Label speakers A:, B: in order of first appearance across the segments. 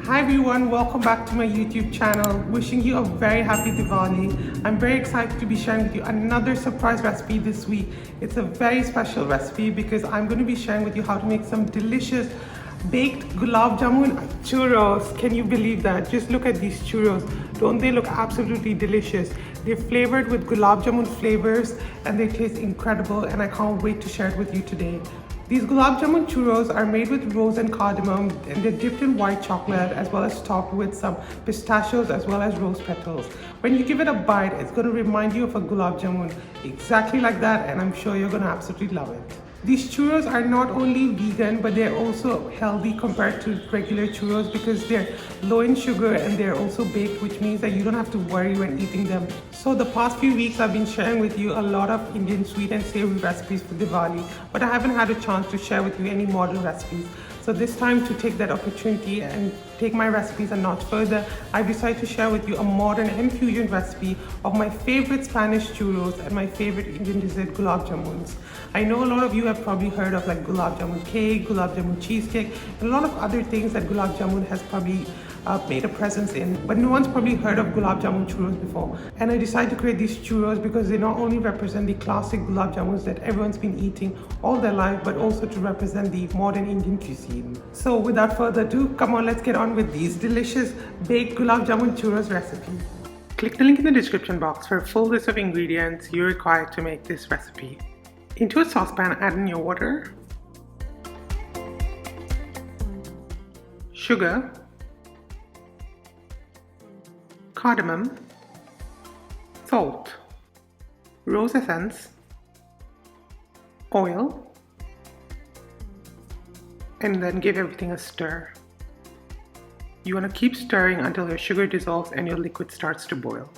A: Hi everyone, welcome back to my YouTube channel. Wishing you a very happy Diwali. I'm very excited to be sharing with you another surprise recipe this week. It's a very special recipe because I'm going to be sharing with you how to make some delicious baked Gulab Jamun Churros. Can you believe that? Just look at these churros. Don't they look absolutely delicious? They're flavored with Gulab Jamun flavors and they taste incredible, and I can't wait to share it with you today. These Gulab Jamun churros are made with rose and cardamom, and they're dipped in white chocolate as well as topped with some pistachios as well as rose petals. When you give it a bite, it's going to remind you of a Gulab Jamun, exactly like that, and I'm sure you're going to absolutely love it. These churros are not only vegan, but they're also healthy compared to regular churros because they're low in sugar and they're also baked, which means that you don't have to worry when eating them. So the past few weeks I've been sharing with you a lot of Indian sweet and savory recipes for Diwali, but I haven't had a chance to share with you any modern recipes. So this time, to take that opportunity and take my recipes a notch further, I decided to share with you a modern and fusion recipe of my favorite Spanish churros and my favorite Indian dessert Gulab Jamuns. I know a lot of you have probably heard of like Gulab Jamun cake, Gulab Jamun cheesecake, and a lot of other things that Gulab Jamun has probably made a presence in, but no one's probably heard of Gulab Jamun churros before. And I decided to create these churros because they not only represent the classic Gulab Jamuns that everyone's been eating all their life, but also to represent the modern Indian cuisine. So without further ado, come on, let's get on with these delicious baked Gulab Jamun churros recipe. Click the link in the description box for a full list of ingredients you require to make this recipe. Into a saucepan, add in your water, sugar, cardamom, salt, rose essence, oil, and then give everything a stir. You want to keep stirring until your sugar dissolves and your liquid starts to boil.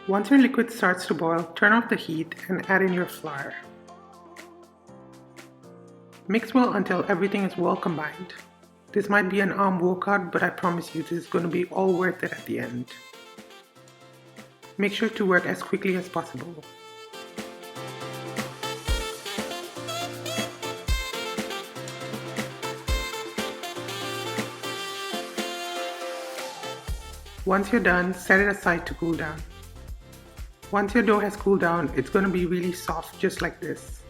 A: Once your liquid starts to boil, turn off the heat and add in your flour. Mix well until everything is well combined. This might be an arm workout, but I promise you this is going to be all worth it at the end. Make sure to work as quickly as possible. Once you're done, set it aside to cool down. Once your dough has cooled down, it's going to be really soft, just like this.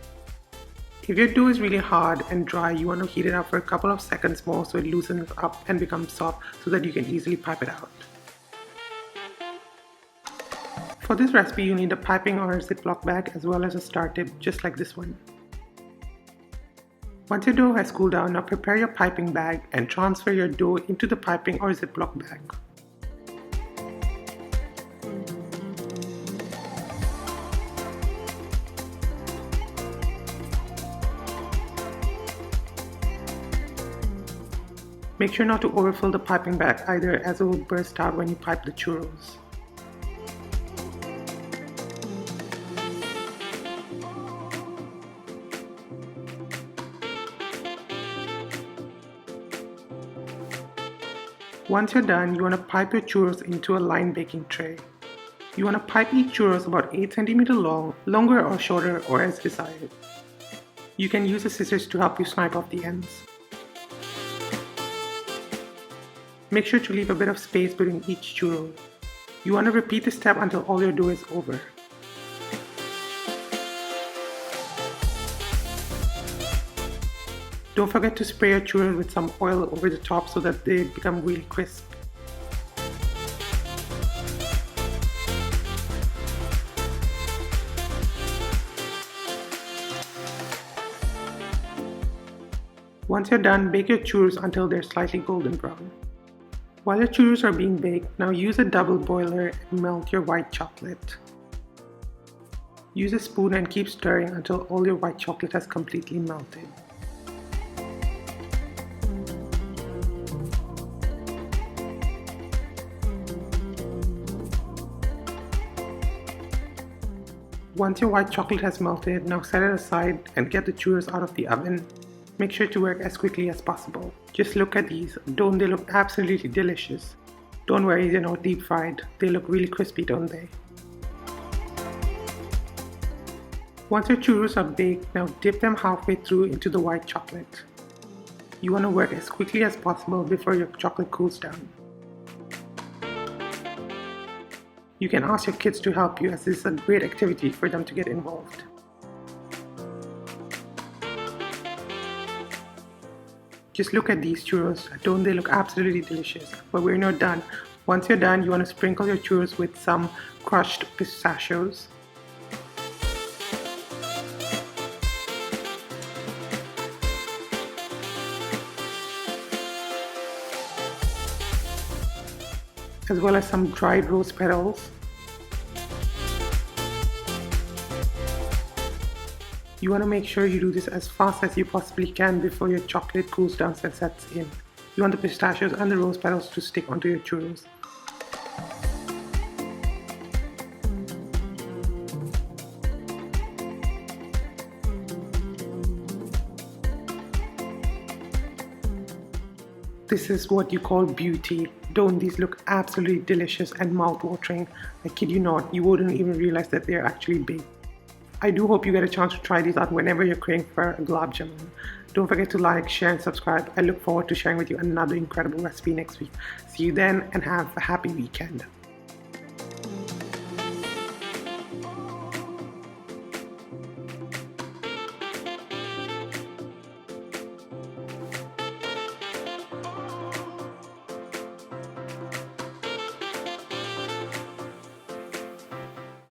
A: If your dough is really hard and dry, you want to heat it up for a couple of seconds more so it loosens up and becomes soft so that you can easily pipe it out. For this recipe, you need a piping or a Ziploc bag as well as a star tip, just like this one. Once your dough has cooled down, now prepare your piping bag and transfer your dough into the piping or Ziploc bag. Make sure not to overfill the piping bag either, as it will burst out when you pipe the churros. Once you're done, you want to pipe your churros into a lined baking tray. You want to pipe each churros about 8 cm long, longer or shorter, or as desired. You can use the scissors to help you snipe off the ends. Make sure to leave a bit of space between each churro. You want to repeat this step until all your dough is over. Don't forget to spray your churros with some oil over the top so that they become really crisp. Once you're done, bake your churros until they're slightly golden brown. While your churros are being baked, now use a double boiler and melt your white chocolate. Use a spoon and keep stirring until all your white chocolate has completely melted. Once your white chocolate has melted, now set it aside and get the churros out of the oven. Make sure to work as quickly as possible. Just look at these. Don't they look absolutely delicious? Don't worry, they're not deep fried. They look really crispy, don't they? Once your churros are baked, now dip them halfway through into the white chocolate. You want to work as quickly as possible before your chocolate cools down. You can ask your kids to help you, as this is a great activity for them to get involved. Just look at these churros, don't they look absolutely delicious? But we're not done. Once you're done, you want to sprinkle your churros with some crushed pistachios. As well as some dried rose petals. You want to make sure you do this as fast as you possibly can before your chocolate cools down and sets in. You want the pistachios and the rose petals to stick onto your churros. This is what you call beauty. Don't these look absolutely delicious and mouth-watering? I kid you not, you wouldn't even realize that they're actually baked. I do hope you get a chance to try these out whenever you're craving for a Gulab Jamun. Don't forget to like, share and subscribe. I look forward to sharing with you another incredible recipe next week. See you then and have a happy weekend.